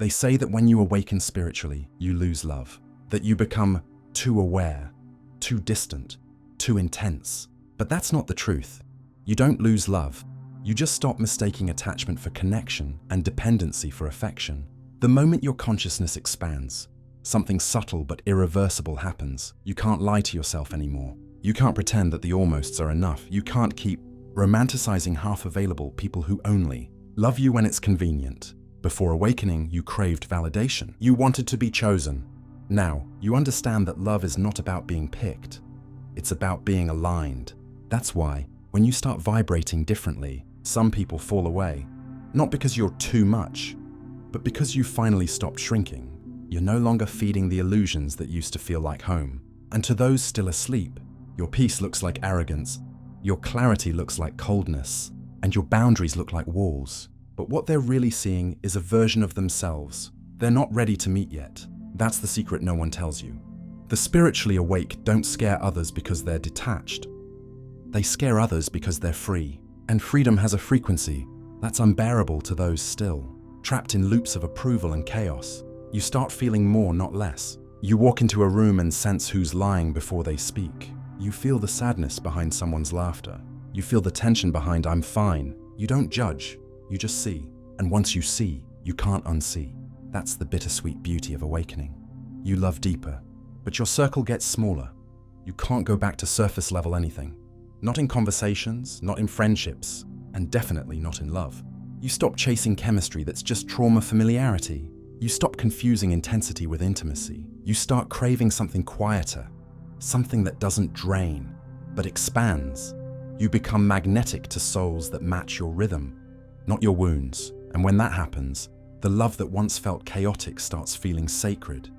They say that when you awaken spiritually, you lose love, that you become too aware, too distant, too intense. But that's not the truth. You don't lose love. You just stop mistaking attachment for connection and dependency for affection. The moment your consciousness expands, something subtle but irreversible happens. You can't lie to yourself anymore. You can't pretend that the almosts are enough. You can't keep romanticizing half-available people who only love you when it's convenient. Before awakening, you craved validation. You wanted to be chosen. Now, you understand that love is not about being picked. It's about being aligned. That's why, when you start vibrating differently, some people fall away. Not because you're too much, but because you finally stopped shrinking. You're no longer feeding the illusions that used to feel like home. And to those still asleep, your peace looks like arrogance, your clarity looks like coldness, and your boundaries look like walls. But what they're really seeing is a version of themselves they're not ready to meet yet. That's the secret no one tells you. The spiritually awake don't scare others because they're detached. They scare others because they're free. And freedom has a frequency that's unbearable to those still trapped in loops of approval and chaos. You start feeling more, not less. You walk into a room and sense who's lying before they speak. You feel the sadness behind someone's laughter. You feel the tension behind "I'm fine." You don't judge, you just see. And once you see, you can't unsee. That's the bittersweet beauty of awakening. You love deeper, but your circle gets smaller. You can't go back to surface level anything. Not in conversations, not in friendships, and definitely not in love. You stop chasing chemistry that's just trauma familiarity. You stop confusing intensity with intimacy. You start craving something quieter, something that doesn't drain, but expands. You become magnetic to souls that match your rhythm, not your wounds. And when that happens, the love that once felt chaotic starts feeling sacred.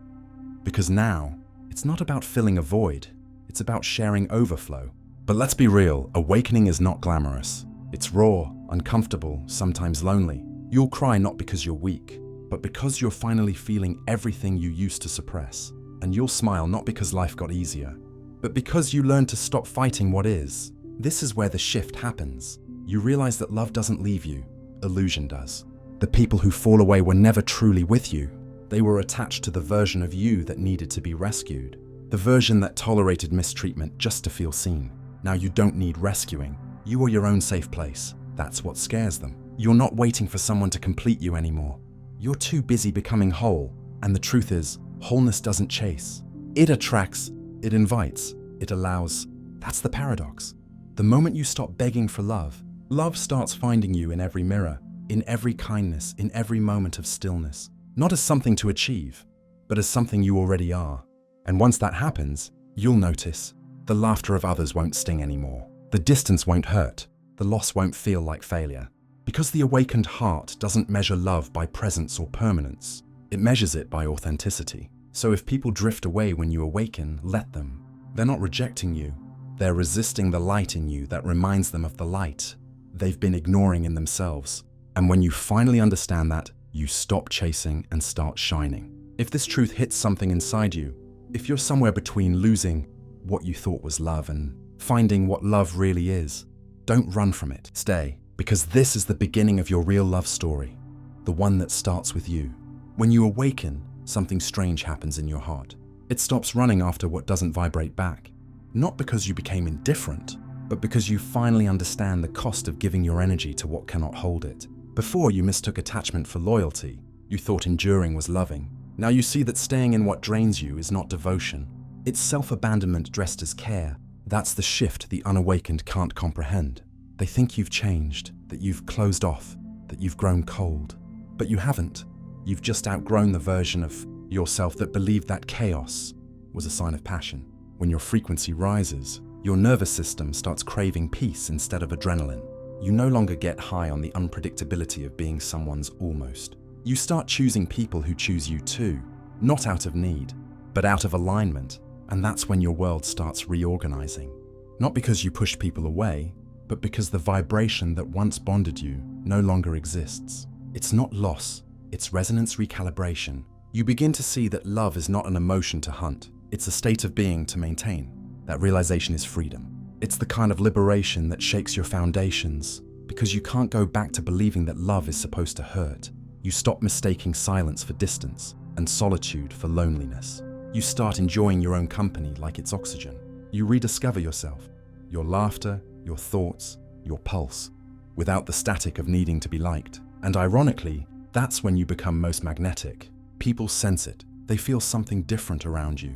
Because now, it's not about filling a void, it's about sharing overflow. But let's be real, awakening is not glamorous. It's raw, uncomfortable, sometimes lonely. You'll cry not because you're weak, but because you're finally feeling everything you used to suppress. And you'll smile not because life got easier, but because you learned to stop fighting what is. This is where the shift happens. You realize that love doesn't leave you, illusion does. The people who fall away were never truly with you. They were attached to the version of you that needed to be rescued. The version that tolerated mistreatment just to feel seen. Now you don't need rescuing. You are your own safe place. That's what scares them. You're not waiting for someone to complete you anymore. You're too busy becoming whole. And the truth is, wholeness doesn't chase. It attracts, it invites, it allows. That's the paradox. The moment you stop begging for love, love starts finding you in every mirror, in every kindness, in every moment of stillness. Not as something to achieve, but as something you already are. And once that happens, you'll notice the laughter of others won't sting anymore. The distance won't hurt. The loss won't feel like failure. Because the awakened heart doesn't measure love by presence or permanence. It measures it by authenticity. So if people drift away when you awaken, let them. They're not rejecting you. They're resisting the light in you that reminds them of the light they've been ignoring in themselves. And when you finally understand that, you stop chasing and start shining. If this truth hits something inside you, if you're somewhere between losing what you thought was love and finding what love really is, don't run from it. Stay, because this is the beginning of your real love story, the one that starts with you. When you awaken, something strange happens in your heart. It stops running after what doesn't vibrate back. Not because you became indifferent, but because you finally understand the cost of giving your energy to what cannot hold it. Before, you mistook attachment for loyalty. You thought enduring was loving. Now you see that staying in what drains you is not devotion. It's self-abandonment dressed as care. That's the shift the unawakened can't comprehend. They think you've changed, that you've closed off, that you've grown cold. But you haven't. You've just outgrown the version of yourself that believed that chaos was a sign of passion. When your frequency rises, your nervous system starts craving peace instead of adrenaline. You no longer get high on the unpredictability of being someone's almost. You start choosing people who choose you too, not out of need, but out of alignment. And that's when your world starts reorganizing. Not because you pushed people away, but because the vibration that once bonded you no longer exists. It's not loss, it's resonance recalibration. You begin to see that love is not an emotion to hunt. It's a state of being to maintain. That realization is freedom. It's the kind of liberation that shakes your foundations, because you can't go back to believing that love is supposed to hurt. You stop mistaking silence for distance and solitude for loneliness. You start enjoying your own company like it's oxygen. You rediscover yourself, your laughter, your thoughts, your pulse, without the static of needing to be liked. And ironically, that's when you become most magnetic. People sense it. They feel something different around you,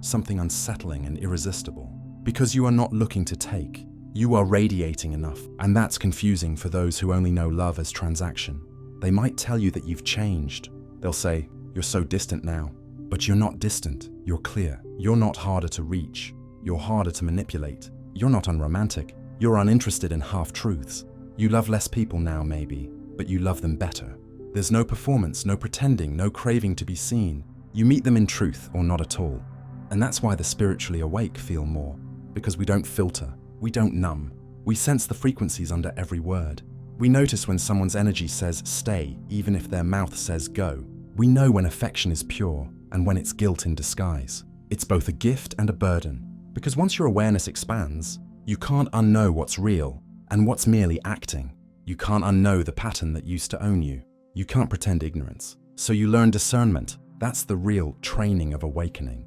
something unsettling and irresistible. Because you are not looking to take, you are radiating enough, and that's confusing for those who only know love as transaction. They might tell you that you've changed. They'll say, "You're so distant now." But you're not distant, you're clear. You're not harder to reach, you're harder to manipulate. You're not unromantic, you're uninterested in half-truths. You love less people now maybe, but you love them better. There's no performance, no pretending, no craving to be seen. You meet them in truth or not at all. And that's why the spiritually awake feel more, because we don't filter, we don't numb. We sense the frequencies under every word. We notice when someone's energy says stay, even if their mouth says go. We know when affection is pure and when it's guilt in disguise. It's both a gift and a burden, because once your awareness expands, you can't unknow what's real and what's merely acting. You can't unknow the pattern that used to own you. You can't pretend ignorance. So you learn discernment. That's the real training of awakening.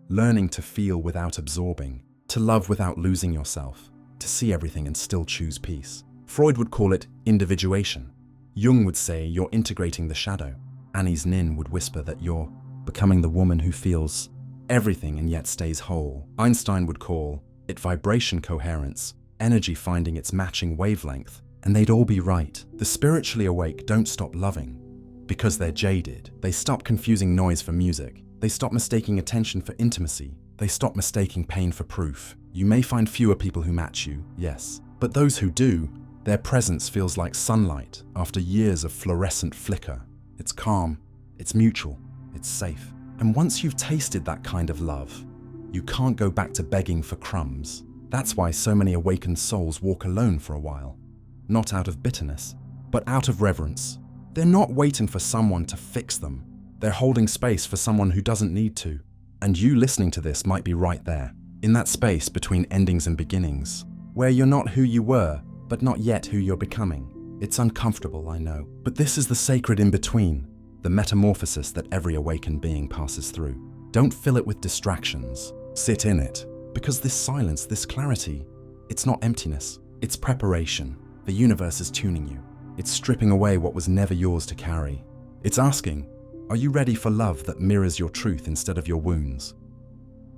Learning to feel without absorbing, to love without losing yourself, to see everything and still choose peace. Freud would call it individuation. Jung would say you're integrating the shadow. Annie's Nin would whisper that you're becoming the woman who feels everything and yet stays whole. Einstein would call it vibration coherence, energy finding its matching wavelength, and they'd all be right. The spiritually awake don't stop loving because they're jaded. They stop confusing noise for music. They stop mistaking attention for intimacy. They stop mistaking pain for proof. You may find fewer people who match you, yes, but those who do, their presence feels like sunlight after years of fluorescent flicker. It's calm, it's mutual, it's safe. And once you've tasted that kind of love, you can't go back to begging for crumbs. That's why so many awakened souls walk alone for a while. Not out of bitterness, but out of reverence. They're not waiting for someone to fix them. They're holding space for someone who doesn't need to. And you listening to this might be right there, in that space between endings and beginnings, where you're not who you were, but not yet who you're becoming. It's uncomfortable, I know, but this is the sacred in-between, the metamorphosis that every awakened being passes through. Don't fill it with distractions. Sit in it, because this silence, this clarity, it's not emptiness, it's preparation. The universe is tuning you. It's stripping away what was never yours to carry. It's asking, are you ready for love that mirrors your truth instead of your wounds?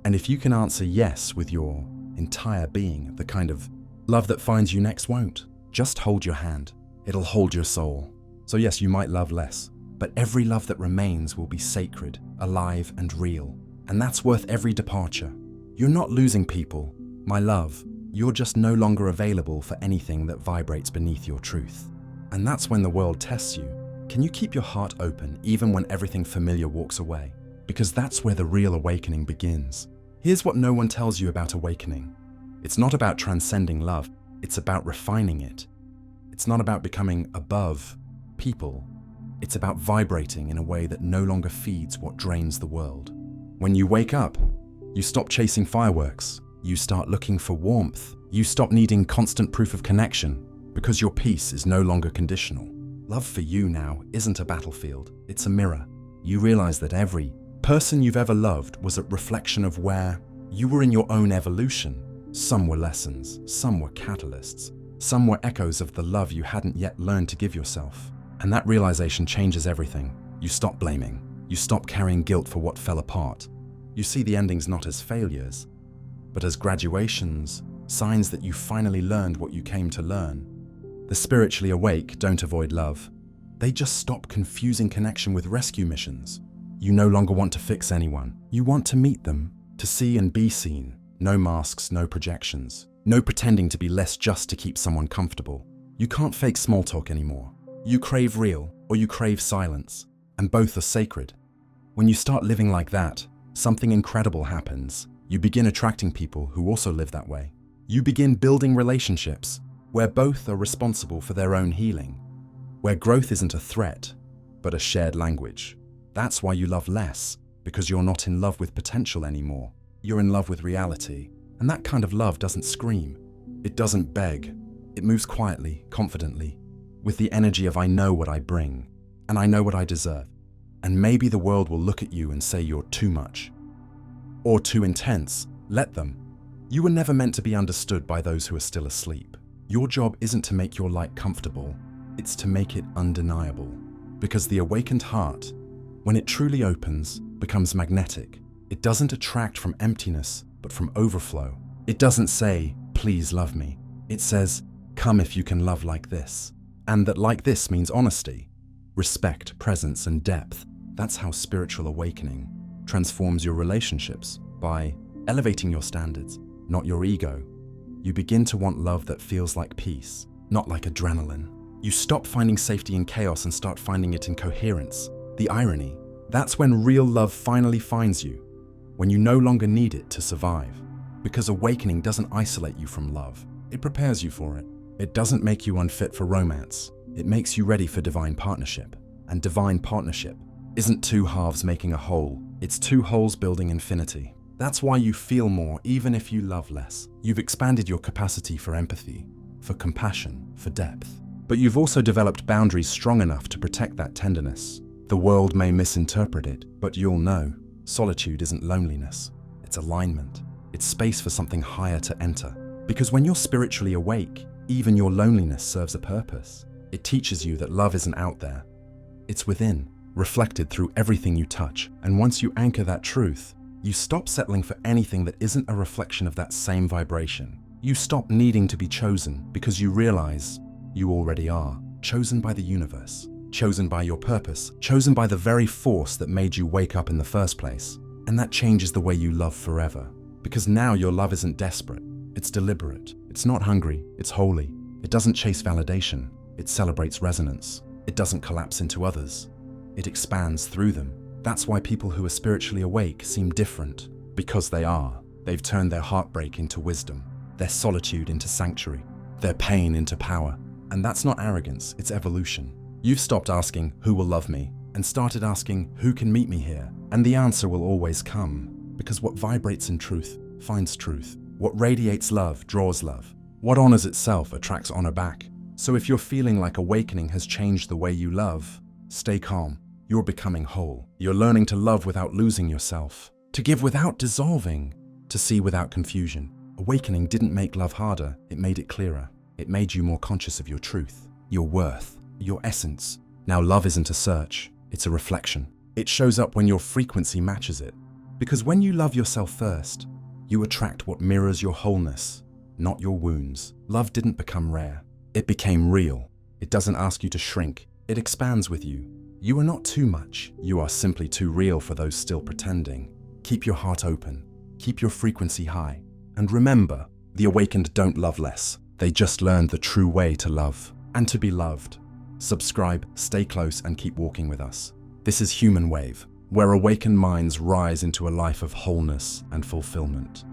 And if you can answer yes with your entire being, the kind of love that finds you next won't. Just hold your hand. It'll hold your soul. So yes, you might love less, but every love that remains will be sacred, alive and real. And that's worth every departure. You're not losing people, my love. You're just no longer available for anything that vibrates beneath your truth. And that's when the world tests you. Can you keep your heart open even when everything familiar walks away? Because that's where the real awakening begins. Here's what no one tells you about awakening. It's not about transcending love, it's about refining it. It's not about becoming above people. It's about vibrating in a way that no longer feeds what drains the world. When you wake up, you stop chasing fireworks. You start looking for warmth. You stop needing constant proof of connection because your peace is no longer conditional. Love for you now isn't a battlefield, it's a mirror. You realize that every person you've ever loved was a reflection of where you were in your own evolution. Some were lessons, some were catalysts, some were echoes of the love you hadn't yet learned to give yourself. And that realization changes everything. You stop blaming. You stop carrying guilt for what fell apart. You see the endings not as failures, but as graduations, signs that you finally learned what you came to learn. The spiritually awake don't avoid love. They just stop confusing connection with rescue missions. You no longer want to fix anyone. You want to meet them, to see and be seen. No masks, no projections. No pretending to be less just to keep someone comfortable. You can't fake small talk anymore. You crave real, or you crave silence, and both are sacred. When you start living like that, something incredible happens. You begin attracting people who also live that way. You begin building relationships where both are responsible for their own healing, where growth isn't a threat, but a shared language. That's why you love less, because you're not in love with potential anymore. You're in love with reality, and that kind of love doesn't scream. It doesn't beg. It moves quietly, confidently, with the energy of I know what I bring. and I know what I deserve. And maybe the world will look at you and say you're too much or too intense. Let them. You were never meant to be understood by those who are still asleep. Your job isn't to make your light comfortable, it's to make it undeniable. Because the awakened heart, when it truly opens, becomes magnetic. It doesn't attract from emptiness, but from overflow. It doesn't say, please love me. It says, come if you can love like this. And that like this means honesty, respect, presence, and depth. That's how spiritual awakening transforms your relationships, by elevating your standards, not your ego. You begin to want love that feels like peace, not like adrenaline. You stop finding safety in chaos and start finding it in coherence. The irony, that's when real love finally finds you, when you no longer need it to survive. Because awakening doesn't isolate you from love, it prepares you for it. It doesn't make you unfit for romance, it makes you ready for divine partnership. And divine partnership isn't two halves making a whole, it's two wholes building infinity. That's why you feel more even if you love less. You've expanded your capacity for empathy, for compassion, for depth. But you've also developed boundaries strong enough to protect that tenderness. The world may misinterpret it, but you'll know. Solitude isn't loneliness, it's alignment. It's space for something higher to enter. Because when you're spiritually awake, even your loneliness serves a purpose. It teaches you that love isn't out there, it's within, reflected through everything you touch. And once you anchor that truth, you stop settling for anything that isn't a reflection of that same vibration. You stop needing to be chosen because you realize you already are, chosen by the universe, chosen by your purpose, chosen by the very force that made you wake up in the first place. And that changes the way you love forever. Because now your love isn't desperate, it's deliberate. It's not hungry, it's holy. It doesn't chase validation, it celebrates resonance. It doesn't collapse into others, it expands through them. That's why people who are spiritually awake seem different, because they are. They've turned their heartbreak into wisdom, their solitude into sanctuary, their pain into power. And that's not arrogance, it's evolution. You've stopped asking, who will love me? And started asking, who can meet me here? And the answer will always come. Because what vibrates in truth finds truth. What radiates love draws love. What honors itself attracts honor back. So if you're feeling like awakening has changed the way you love, stay calm. You're becoming whole. You're learning to love without losing yourself, to give without dissolving, to see without confusion. Awakening didn't make love harder, it made it clearer. It made you more conscious of your truth, your worth, your essence. Now love isn't a search, it's a reflection. It shows up when your frequency matches it. Because when you love yourself first, you attract what mirrors your wholeness, not your wounds. Love didn't become rare, it became real. It doesn't ask you to shrink, it expands with you. You are not too much, you are simply too real for those still pretending. Keep your heart open, keep your frequency high. And remember, the awakened don't love less. They just learned the true way to love and to be loved. Subscribe, stay close, and keep walking with us. This is Human Wave, where awakened minds rise into a life of wholeness and fulfillment.